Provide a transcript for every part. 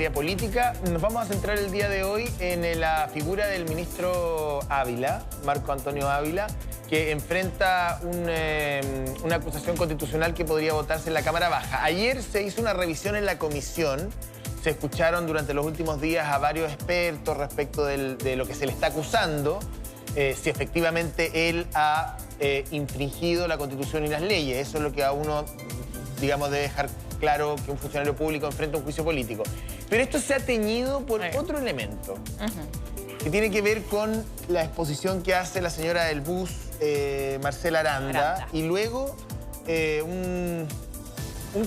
materia política. Nos vamos a centrar el día de hoy en la figura del ministro Ávila, Marco Antonio Ávila, que enfrenta una acusación constitucional que podría votarse en la Cámara Baja. Ayer se hizo una revisión en la comisión. Se escucharon durante los últimos días a varios expertos respecto de lo que se le está acusando, si efectivamente él ha infringido la Constitución y las leyes. Eso es lo que a uno, digamos, debe dejar claro, que un funcionario público enfrenta un juicio político. Pero esto se ha teñido por otro elemento, que tiene que ver con la exposición que hace la señora del bus, Marcela Aranda, y luego un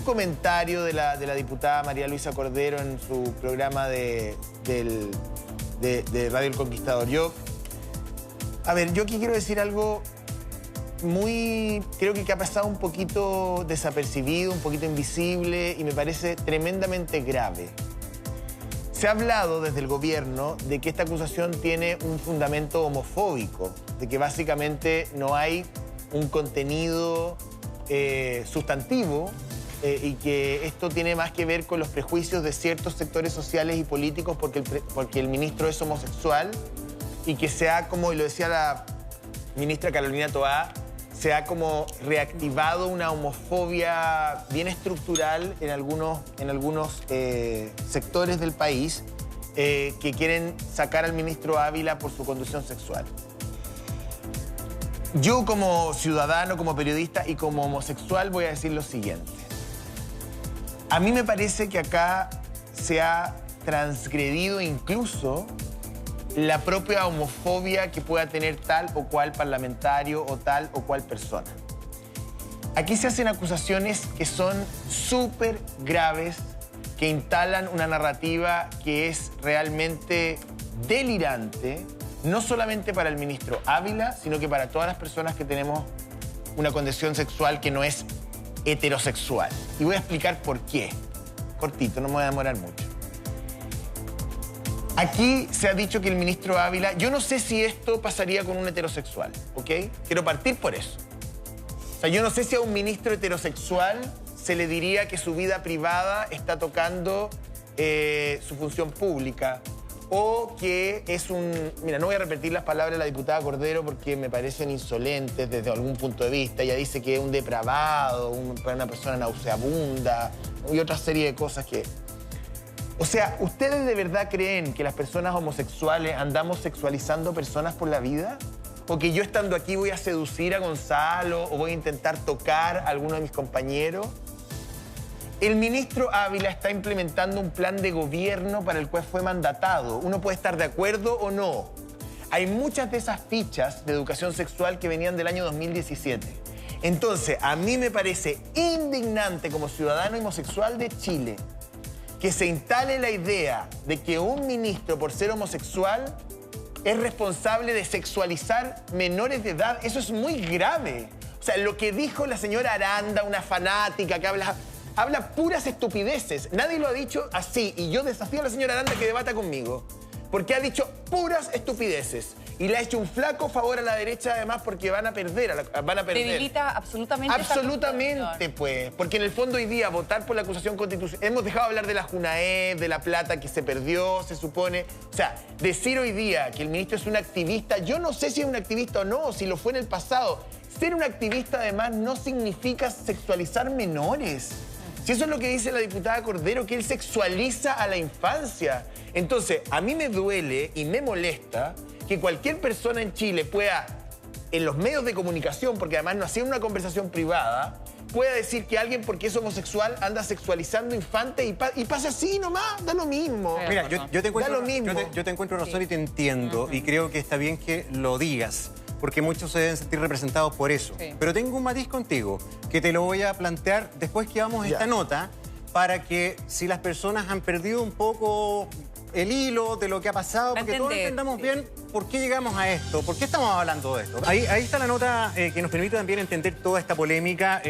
comentario de la diputada María Luisa Cordero en su programa de Radio El Conquistador. Yo aquí quiero decir algo creo que ha pasado un poquito desapercibido, un poquito invisible, y me parece tremendamente grave. Se ha hablado desde el gobierno de que esta acusación tiene un fundamento homofóbico, de que básicamente no hay un contenido sustantivo y que esto tiene más que ver con los prejuicios de ciertos sectores sociales y políticos porque el ministro es homosexual, y que se ha, como lo decía la ministra Carolina Toá, se ha como reactivado una homofobia bien estructural en algunos sectores del país que quieren sacar al ministro Ávila por su conducción sexual. Yo, como ciudadano, como periodista y como homosexual, voy a decir lo siguiente. A mí me parece que acá se ha transgredido incluso la propia homofobia que pueda tener tal o cual parlamentario o tal o cual persona. Aquí se hacen acusaciones que son súper graves, que instalan una narrativa que es realmente delirante, no solamente para el ministro Ávila, sino que para todas las personas que tenemos una condición sexual que no es heterosexual. Y voy a explicar por qué. Cortito, no me voy a demorar mucho. Aquí se ha dicho que el ministro Ávila... Yo no sé si esto pasaría con un heterosexual, ¿ok? Quiero partir por eso. O sea, yo no sé si a un ministro heterosexual se le diría que su vida privada está tocando su función pública, o que es un... Mira, no voy a repetir las palabras de la diputada Cordero porque me parecen insolentes desde algún punto de vista. Ella dice que es un depravado, una persona nauseabunda y otra serie de cosas que... O sea, ¿ustedes de verdad creen que las personas homosexuales andamos sexualizando personas por la vida? ¿O que yo estando aquí voy a seducir a Gonzalo o voy a intentar tocar a alguno de mis compañeros? El ministro Ávila está implementando un plan de gobierno para el cual fue mandatado. Uno puede estar de acuerdo o no. Hay muchas de esas fichas de educación sexual que venían del año 2017. Entonces, a mí me parece indignante como ciudadano homosexual de Chile que se instale la idea de que un ministro, por ser homosexual, es responsable de sexualizar menores de edad. Eso es muy grave. O sea, lo que dijo la señora Aranda, una fanática que habla puras estupideces. Nadie lo ha dicho así. Y yo desafío a la señora Aranda que debata conmigo, porque ha dicho puras estupideces. Y le ha hecho un flaco favor a la derecha, además, porque van a perder. Debilita absolutamente. Absolutamente, pues. Porque en el fondo hoy día votar por la acusación constitucional... Hemos dejado de hablar de la Junaed, de la plata que se perdió, se supone. O sea, decir hoy día que el ministro es un activista, yo no sé si es un activista o no, si lo fue en el pasado. Ser un activista, además, no significa sexualizar menores. Si eso es lo que dice la diputada Cordero, que él sexualiza a la infancia. Entonces, a mí me duele y me molesta que cualquier persona en Chile pueda, en los medios de comunicación, porque además no hacía una conversación privada, pueda decir que alguien, porque es homosexual, anda sexualizando infantes y pasa así nomás, da lo mismo. Mira, yo te encuentro razón y te entiendo, y creo que está bien que lo digas, porque muchos se deben sentir representados por eso. Sí. Pero tengo un matiz contigo, que te lo voy a plantear después que hagamos esta nota, para que si las personas han perdido un poco el hilo de lo que ha pasado, porque todos entendamos bien por qué llegamos a esto, por qué estamos hablando de esto. Ahí está la nota que nos permite también entender toda esta polémica.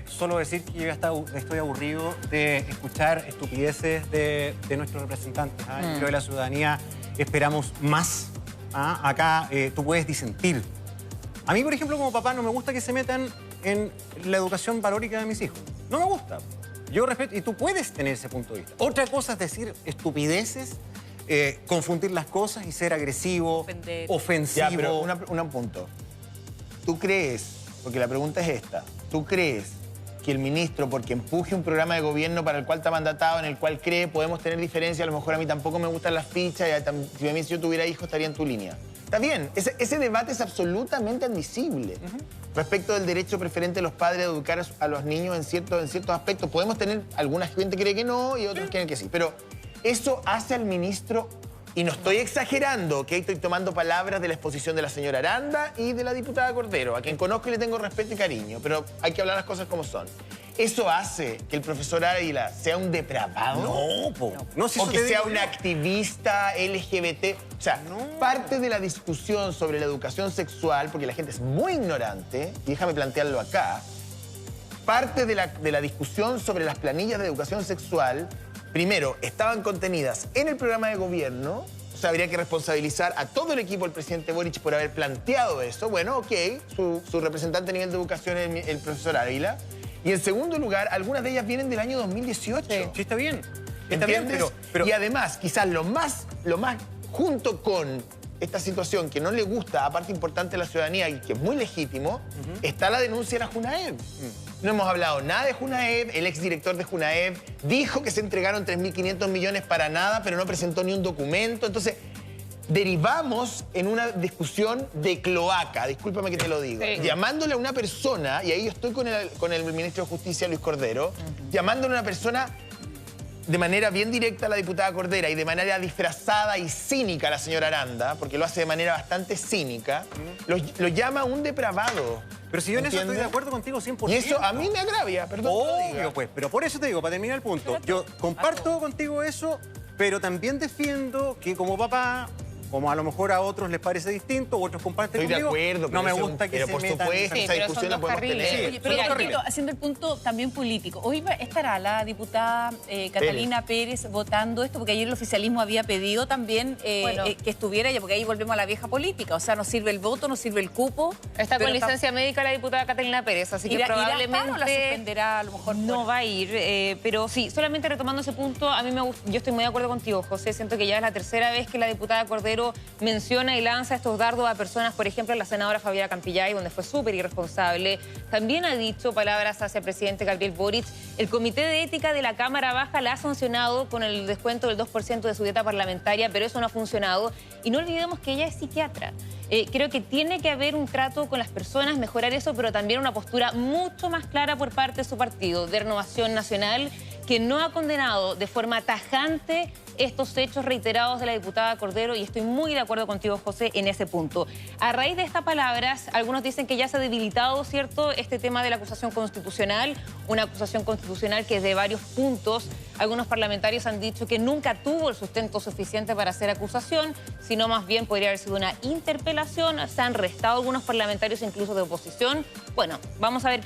Solo decir que yo ya estoy aburrido de escuchar estupideces de nuestros representantes. Creo que la ciudadanía esperamos más. Acá tú puedes disentir. A mí, por ejemplo, como papá, no me gusta que se metan en la educación valórica de mis hijos. No me gusta. Yo respeto, y tú puedes tener ese punto de vista. Otra cosa es decir estupideces, confundir las cosas y ser agresivo, ofensivo. Ya, pero un punto. ¿Tú crees, porque la pregunta es esta, ¿tú crees que el ministro, porque empuje un programa de gobierno para el cual está mandatado, en el cual cree, podemos tener diferencias, a lo mejor a mí tampoco me gustan las fichas, si yo tuviera hijos estaría en tu línea? Está bien, ese debate es absolutamente admisible. Respecto del derecho preferente de los padres a educar a los niños en ciertos aspectos. Podemos tener, alguna gente cree que no y otros creen que sí, pero eso hace al ministro, y no estoy exagerando, ¿ok? Estoy tomando palabras de la exposición de la señora Aranda y de la diputada Cordero, a quien conozco y le tengo respeto y cariño, pero hay que hablar las cosas como son. ¿Eso hace que el profesor Ávila sea un depravado? No, si o que sea un activista LGBT. O sea, parte de la discusión sobre la educación sexual, porque la gente es muy ignorante, y déjame plantearlo acá, parte de la discusión sobre las planillas de educación sexual, primero, estaban contenidas en el programa de gobierno. O sea, habría que responsabilizar a todo el equipo del presidente Boric por haber planteado eso. Bueno, ok, su representante a nivel de educación es el profesor Ávila. Y en segundo lugar, algunas de ellas vienen del año 2018. Sí, está bien. Está bien, pero... Y además, quizás lo más junto con esta situación que no le gusta a parte importante de la ciudadanía y que es muy legítimo, está la denuncia de la Junaed. No hemos hablado nada de Junaed. El exdirector de Junaed dijo que se entregaron 3.500 millones para nada, pero no presentó ni un documento. Entonces, derivamos en una discusión de cloaca, discúlpame que te lo digo, llamándole a una persona, y ahí yo estoy con el ministro de Justicia, Luis Cordero, llamándole a una persona de manera bien directa a la diputada Cordera y de manera disfrazada y cínica a la señora Aranda, porque lo hace de manera bastante cínica, lo llama un depravado. Pero si yo en eso estoy de acuerdo contigo 100%. Y eso a mí me agravia, perdón. Obvio, pues, pero por eso te digo, para terminar el punto, yo comparto contigo eso, pero también defiendo que como papá, como a lo mejor a otros les parece distinto, otros comparten conmigo. Estoy de acuerdo, no me gusta que pero se por metan. supuesto, esa discusión la podemos tener. Sí, pero haciendo el punto también político. Hoy estará la diputada Catalina Pérez votando esto, porque ayer el oficialismo había pedido también que estuviera ella, porque ahí volvemos a la vieja política. O sea, nos sirve el voto, nos sirve el cupo. Está con licencia médica la diputada Catalina Pérez, así que probablemente no la suspenderá, a lo mejor no va a ir. Pero sí, solamente retomando ese punto, a mí me gusta, yo estoy muy de acuerdo contigo, José. Siento que ya es la tercera vez que la diputada Cordero menciona y lanza estos dardos a personas, por ejemplo, la senadora Fabiola Campillay, donde fue súper irresponsable. También ha dicho palabras hacia el presidente Gabriel Boric. El Comité de Ética de la Cámara Baja la ha sancionado con el descuento del 2% de su dieta parlamentaria, pero eso no ha funcionado. Y no olvidemos que ella es psiquiatra. Creo que tiene que haber un trato con las personas, mejorar eso, pero también una postura mucho más clara por parte de su partido, de Renovación Nacional, que no ha condenado de forma tajante estos hechos reiterados de la diputada Cordero, y estoy muy de acuerdo contigo, José, en ese punto. A raíz de estas palabras, algunos dicen que ya se ha debilitado, ¿cierto?, este tema de la acusación constitucional, una acusación constitucional que es de varios puntos. Algunos parlamentarios han dicho que nunca tuvo el sustento suficiente para hacer acusación, sino más bien podría haber sido una interpelación. Se han restado algunos parlamentarios incluso de oposición. Bueno, vamos a ver qué